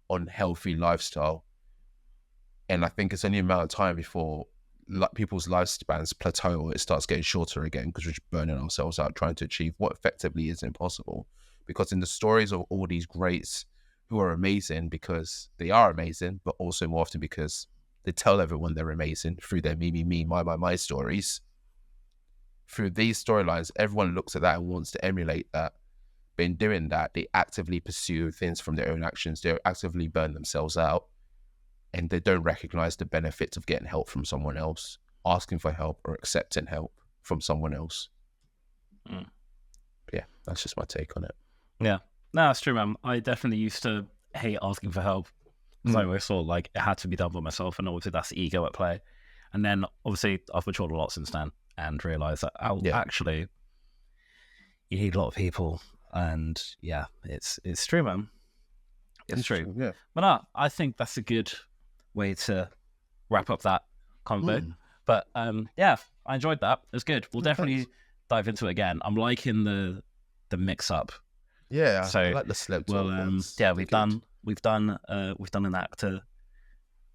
unhealthy lifestyle. And I think it's only a matter of time before people's lifespans plateau or it starts getting shorter again because we're just burning ourselves out trying to achieve what effectively is impossible. Because in the stories of all these greats who are amazing because they are amazing, but also more often because they tell everyone they're amazing through their me, my stories. Through these storylines, everyone looks at that and wants to emulate that. But in doing that, they actively pursue things from their own actions. They actively burn themselves out. And they don't recognize the benefits of getting help from someone else, asking for help or accepting help from someone else. Yeah, that's just my take on it. Yeah. No, that's true, man. I definitely used to hate asking for help because I always thought like it had to be done by myself, and obviously that's ego at play. And then obviously I've matured a lot since then and realized that actually you need a lot of people. And yeah, it's true, man. It's true. Yeah. But no, I think that's a good way to wrap up that convo. But yeah, I enjoyed that. It was good. We'll definitely dive into it again. I'm liking the mix up. Yeah, so I like the celeb talk ones. Yeah, we've done an actor,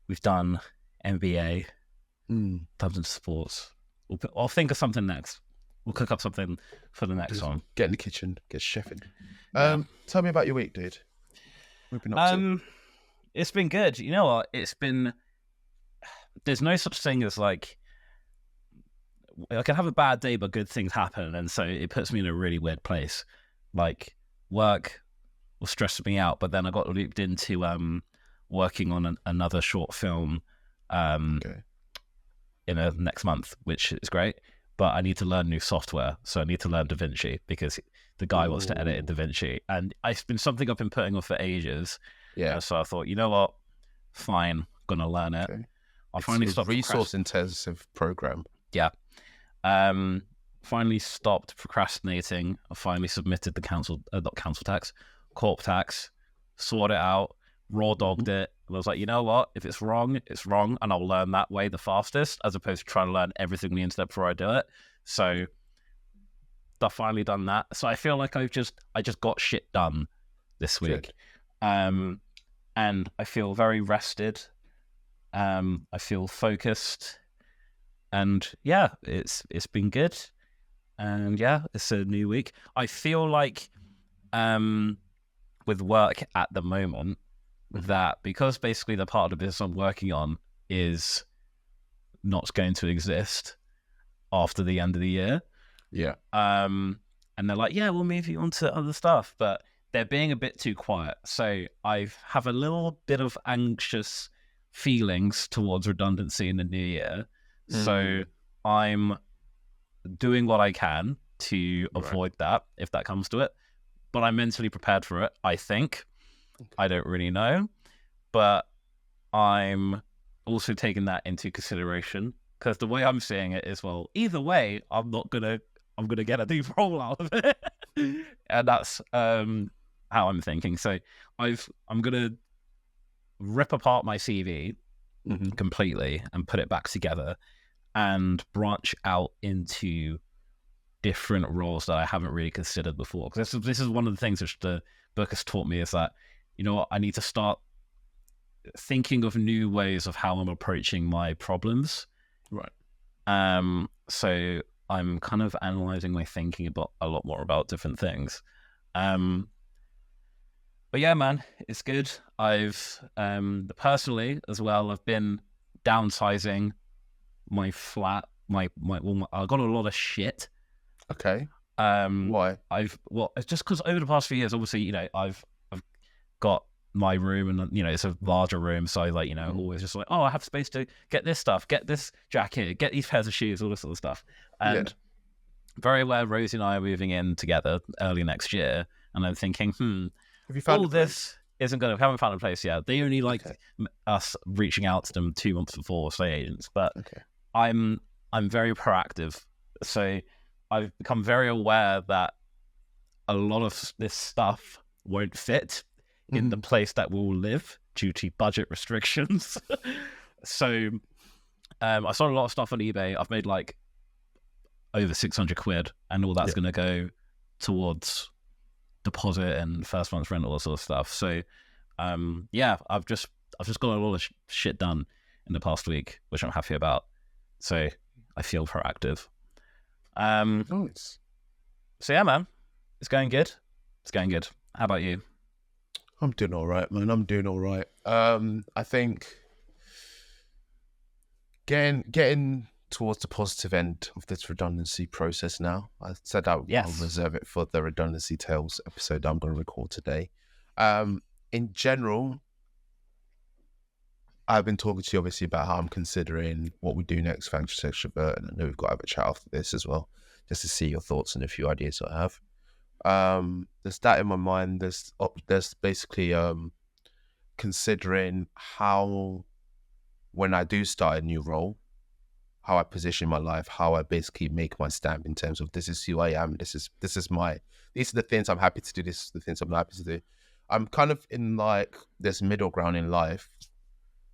we've done NBA, done some sports. I'll think of something next. We'll cook up something for the next one. Get in the kitchen, get chefing. Tell me about your week, dude. What have you been up to? It's been good. You know what? There's no such thing as like, I can have a bad day, but good things happen. And so it puts me in a really weird place. Like work was stressing me out, but then I got looped into working on another short film next month, which is great. But I need to learn new software. So I need to learn DaVinci because the guy wants to edit in DaVinci. And it's been something I've been putting off for ages. Yeah. So I thought, you know what? Fine, gonna learn it. Okay. I'll finally stop. Resource-intensive program. Yeah. Finally stopped procrastinating. I finally submitted the corp tax, sorted it out, raw dogged it. And I was like, you know what? If it's wrong, it's wrong, and I'll learn that way the fastest, as opposed to trying to learn everything on the internet before I do it. So I've finally done that. So I feel like I just got shit done this week. Good. And I feel very rested. I feel focused. And yeah, it's been good. And yeah, it's a new week. I feel like with work at the moment, that because basically the part of the business I'm working on is not going to exist after the end of the year. Yeah. And they're like, yeah, we'll move you on to other stuff. But they're being a bit too quiet. So I have a little bit of anxious feelings towards redundancy in the new year. So I'm doing what I can to avoid that if that comes to it. But I'm mentally prepared for it, I think. I don't really know. But I'm also taking that into consideration because the way I'm seeing it is, well, either way, I'm gonna get a new role out of it. And that's how I'm thinking. So I'm gonna rip apart my CV completely and put it back together and branch out into different roles that I haven't really considered before. Because this is one of the things which the book has taught me is that, you know what, I need to start thinking of new ways of how I'm approaching my problems. Right. So I'm kind of analyzing my thinking about a lot more about different things. But yeah, man, it's good. I've personally as well, I've been downsizing my flat. I got a lot of shit. Okay. Why? It's just because over the past few years, obviously, I've got my room, and it's a larger room, so always just like, oh, I have space to get this stuff, get this jacket, get these pairs of shoes, all this sort of stuff. And very aware Rosie and I are moving in together early next year, and I'm thinking, have you found all this isn't going to, haven't found a place yet. They only like us reaching out to them 2 months before estate agents, but I'm very proactive, so I've become very aware that a lot of this stuff won't fit in the place that we'll live due to budget restrictions. So I sold a lot of stuff on eBay. I've made like over 600 quid, and all that's going to go towards deposit and first month's rent, all that sort of stuff. So I've just got a lot of shit done in the past week, which I'm happy about. So I feel proactive. Nice. So yeah, man, it's going good. How about you? I'm doing all right, man. I'm doing all right. I think getting towards the positive end of this redundancy process now. I said I'll reserve it for the redundancy tales episode I'm going to record today. In general, I've been talking to you obviously about how I'm considering what we do next for Anxious Extrovert, and I know we've got to have a chat after this as well, just to see your thoughts and a few ideas I have. There's that in my mind. There's basically considering how, when I do start a new role, how I position my life, how I basically make my stamp in terms of this is who I am. These are the things I'm happy to do. This is the things I'm not happy to do. I'm kind of in like this middle ground in life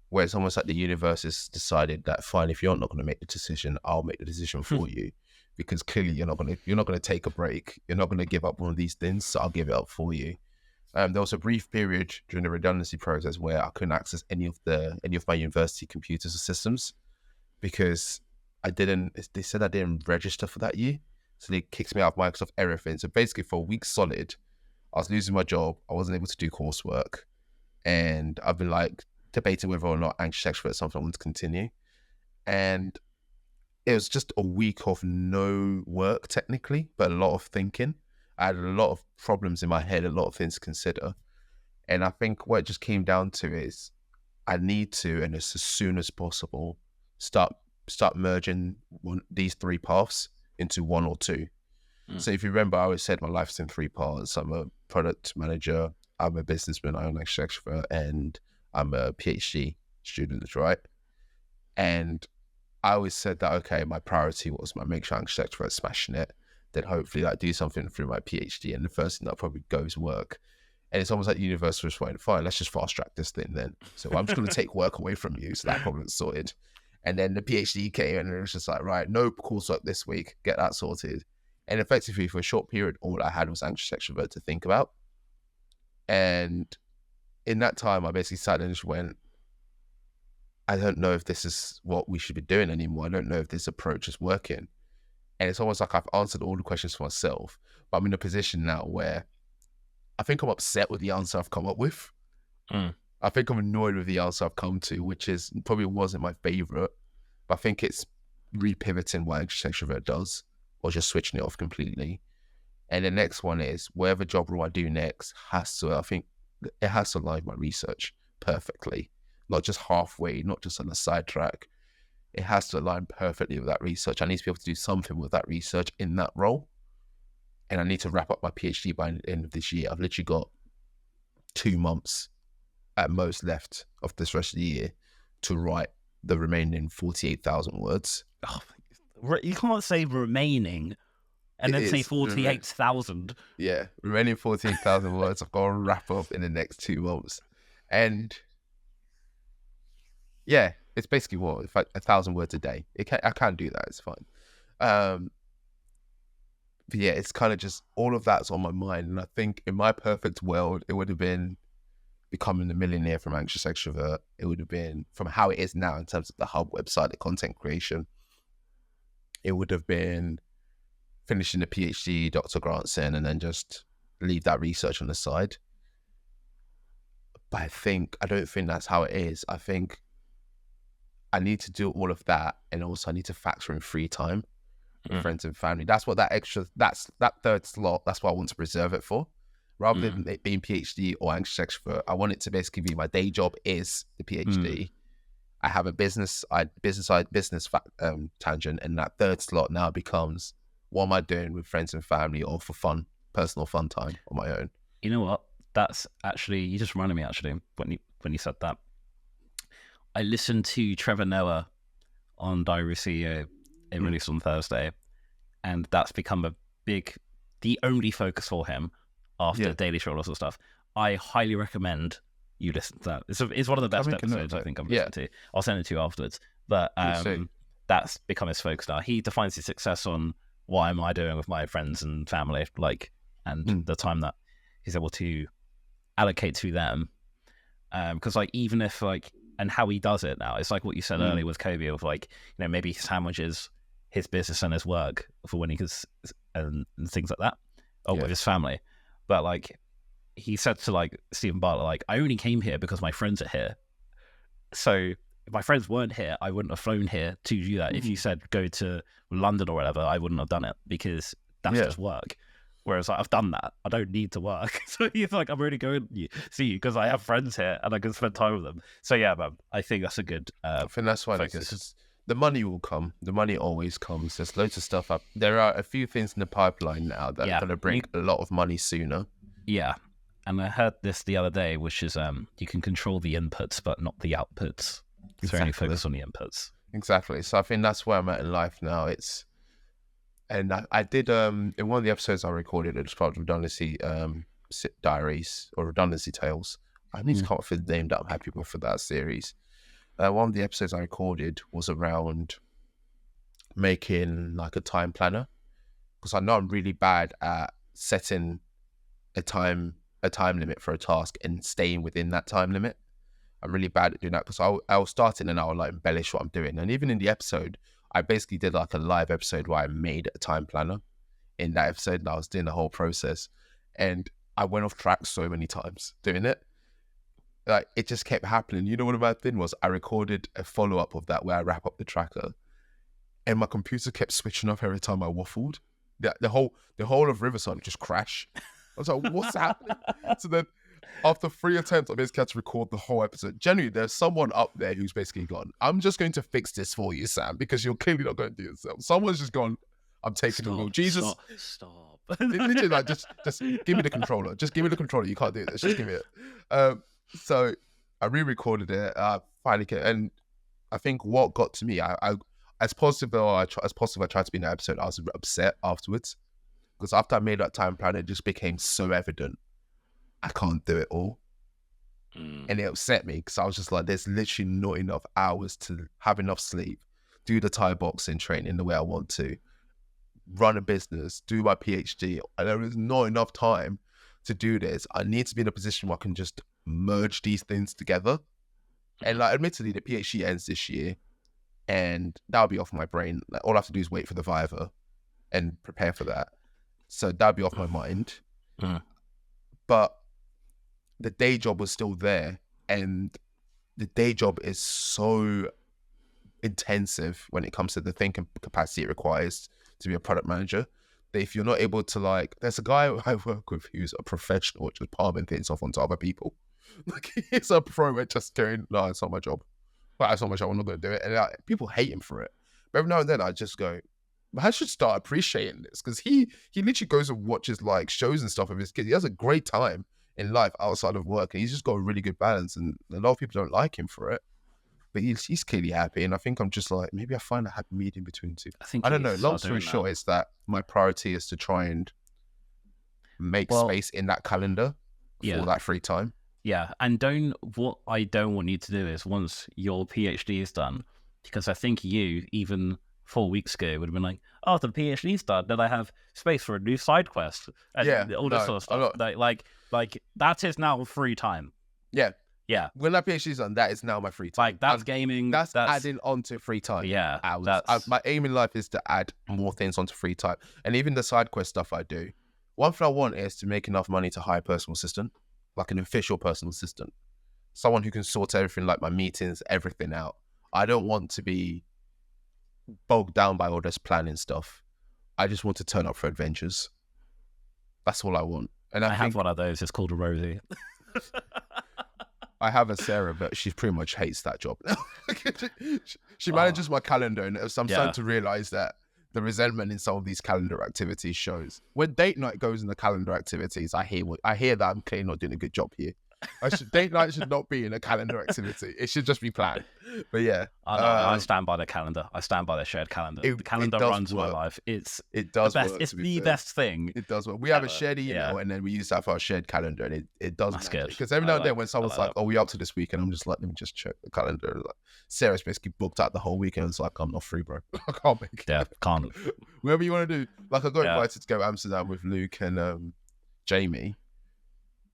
where it's almost like the universe has decided that fine, if you're not going to make the decision, I'll make the decision for you, because clearly you're not going to take a break. You're not going to give up one of these things, so I'll give it up for you. There was a brief period during the redundancy process where I couldn't access any of my university computers or systems because they said I didn't register for that year. So they kicked me out of Microsoft everything. So basically for a week solid, I was losing my job. I wasn't able to do coursework. And I've been like debating whether or not Anxious Extrovert is something I want to continue. And it was just a week of no work technically, but a lot of thinking. I had a lot of problems in my head, a lot of things to consider. And I think what it just came down to is I need to, and it's as soon as possible, start merging these three paths into one or two. So if you remember, I always said my life's in three parts. I'm a product manager, I'm a businessman, I'm an extrovert, and I'm a PhD student, right? And I always said that, okay, my priority was make sure I'm extrovert, smashing it, then hopefully like do something through my PhD, and the first thing that probably goes work. And it's almost like the universe was fine, let's just fast track this thing then. So I'm just going to take work away from you, so that problem's sorted. And then the PhD came, and it was just like, right, no coursework this week, get that sorted. And effectively, for a short period, all I had was Anxious Extrovert to think about. And in that time, I basically sat and just went, I don't know if this is what we should be doing anymore. I don't know if this approach is working. And it's almost like I've answered all the questions for myself, but I'm in a position now where I think I'm upset with the answer I've come up with. I think I'm annoyed with the answer I've come to, which is probably wasn't my favorite, but I think it's repivoting what Anxious Extrovert does, or just switching it off completely. And the next one is whatever job role I do next has to align my research perfectly, not just halfway, not just on a sidetrack. It has to align perfectly with that research. I need to be able to do something with that research in that role. And I need to wrap up my PhD by the end of this year. I've literally got 2 months at most left of this rest of the year to write the remaining 48,000 words. Oh, you can't say remaining and then say 48,000. Yeah, remaining 48,000 words I've got to wrap up in the next 2 months. And yeah, it's basically it's like 1,000 words a day. I can do that, it's fine. But yeah, it's kind of just all of that's on my mind. And I think in my perfect world, it would have been becoming a millionaire from Anxious Extrovert. It would have been from how it is now in terms of the hub website, the content creation. it would have been finishing the PhD, Dr. Grantson, and then just leave that research on the side. But I don't think that's how it is. I think I need to do all of that, and also I need to factor in free time with friends and family. That's what that third slot, that's what I want to preserve it for. Rather than it being PhD or anxious extrovert, I want it to basically be my day job is the PhD. I have a business tangent, and that third slot now becomes what am I doing with friends and family or for fun, personal fun time on my own. You know what? That's actually, you just reminded me actually when you said that. I listened to Trevor Noah on Diary CEO. It released on Thursday, and that's become the only focus for him after Daily Show and all sorts of stuff. I highly recommend you listen to that. It's one of the best episodes I think I've listened to. I'll send it to you afterwards. But that's become his focus now. He defines his success on what am I doing with my friends and family, and the time that he's able to allocate to them. Because even if and how he does it now, it's like what you said earlier with Kobe of maybe he sandwiches his business and his work for when he can, and things like that, or with his family. But he said to Stephen Bartlett, I only came here because my friends are here. So if my friends weren't here, I wouldn't have flown here to do that. If you said go to London or whatever, I wouldn't have done it because that's just work. Whereas I've done that. I don't need to work. So he's I'm only going to see you because I have friends here and I can spend time with them. So yeah, man, I think that's a good I think that's why the money will come. The money always comes. There's loads of stuff up. There are a few things in the pipeline now that are going to bring a lot of money sooner. Yeah. And I heard this the other day, which is you can control the inputs, but not the outputs. So only focus on the inputs. Exactly. So I think that's where I'm at in life now. And I did, in one of the episodes I recorded, it was part of Redundancy Diaries or Redundancy Tales. I need to come up with the name that I'm happy with for that series. One of the episodes I recorded was around making a time planner, because I know I'm really bad at setting a time limit for a task and staying within that time limit. I'm really bad at doing that because I'll start it and I'll embellish what I'm doing. And even in the episode, I basically did a live episode where I made a time planner in that episode, and I was doing the whole process, and I went off track so many times doing it. It just kept happening. You know what my thing was? I recorded a follow-up of that where I wrap up the tracker, and my computer kept switching off every time I waffled. The whole of Riverside would just crash. I was like, what's happening? So then after 3 attempts, I basically had to record the whole episode. Generally, there's someone up there who's basically gone, I'm just going to fix this for you, Sam, because you're clearly not going to do it yourself. Someone's just gone, I'm taking the wheel. Jesus. Stop. Literally, just give me the controller. Just give me the controller. You can't do this. Just give me it. So I re-recorded it. Finally, and I think what got to me, as positive I tried to be in that episode, I was upset afterwards. Because after I made that time plan, it just became so evident I can't do it all. And it upset me because I was just there's literally not enough hours to have enough sleep, do the Thai boxing training the way I want to, run a business, do my PhD. And there is not enough time to do this. I need to be in a position where I can just merge these things together. And admittedly, the PhD ends this year, and that'll be off my brain. All I have to do is wait for the Viva and prepare for that. So that'll be off my mind. But the day job was still there, and the day job is so intensive when it comes to the thinking capacity it requires to be a product manager, that if you're not able to there's a guy I work with who's a professional at just palming things off onto other people. He's a pro at just going, no, it's not my job. Well, it's not my job, I'm not going to do it. And people hate him for it. But every now and then I just go, I should start appreciating this, because he literally goes and watches shows and stuff with his kids. He has a great time in life outside of work, and he's just got a really good balance, and a lot of people don't like him for it, but he's clearly happy. And I think I'm just maybe I find a happy medium between the two. I don't know. Long story short, it's that my priority is to try and make space in that calendar for that free time. Yeah, and what I don't want you to do is, once your PhD is done, because I think you, even 4 weeks ago, would have been after the PhD's done, then I have space for a new side quest and all this sort of stuff. That is now free time. Yeah, Yeah. When that PhD's done, that is now my free time. Like, that's gaming. That's adding on to free time. Yeah. My aim in life is to add more things onto free time. And even the side quest stuff I do. One thing I want is to make enough money to hire a personal assistant, like an official personal assistant. Someone who can sort everything, like my meetings, everything out. I don't want to be bogged down by all this planning stuff. I just want to turn up for adventures. That's all I want. And I have one of those. It's called a Rosie. I have a Sarah, but she pretty much hates that job. She manages my calendar, and I'm starting to realize that the resentment in some of these calendar activities shows. When date night goes in the calendar activities, I hear that I'm clearly not doing a good job here. Date night should not be in a calendar activity. It should just be planned. But yeah, I stand by the calendar. I stand by the shared calendar. The calendar runs my life. It does the best. It's the best thing. It does work. We have a shared email, and then we use that for our shared calendar, and it does. That's good. Because every now and then, when someone's like, "Oh, we up to this weekend?" I'm just like, "Let me just check the calendar." Like, Sarah's basically booked out the whole weekend. It's like, I'm not free, bro. I can't make it. Yeah, can't. Whatever you want to do. Like, I got invited to go to Amsterdam with Luke and Jamie.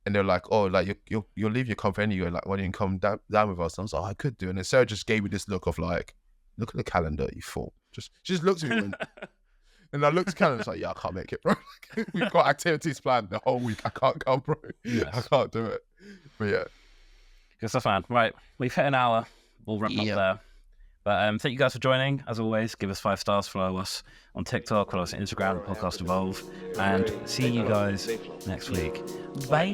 And they're like, "Oh, like you'll leave your company. You're like, why don't you come down with us?" And I was like, "I could do." And then Sarah just gave me this look of like, "Look at the calendar, you fool." She just looked at me, and I looked at the calendar. It's like, "Yeah, I can't make it, bro. We've got activities planned the whole week. I can't come, bro. Yes. I can't do it." But yeah, good stuff, man. Right, we've hit an hour. We'll wrap up there. But thank you guys for joining. As always, give us 5 stars, follow us on TikTok, follow us on Instagram, Podcast Evolve, and see you guys next week. Bye.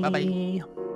Bye-bye.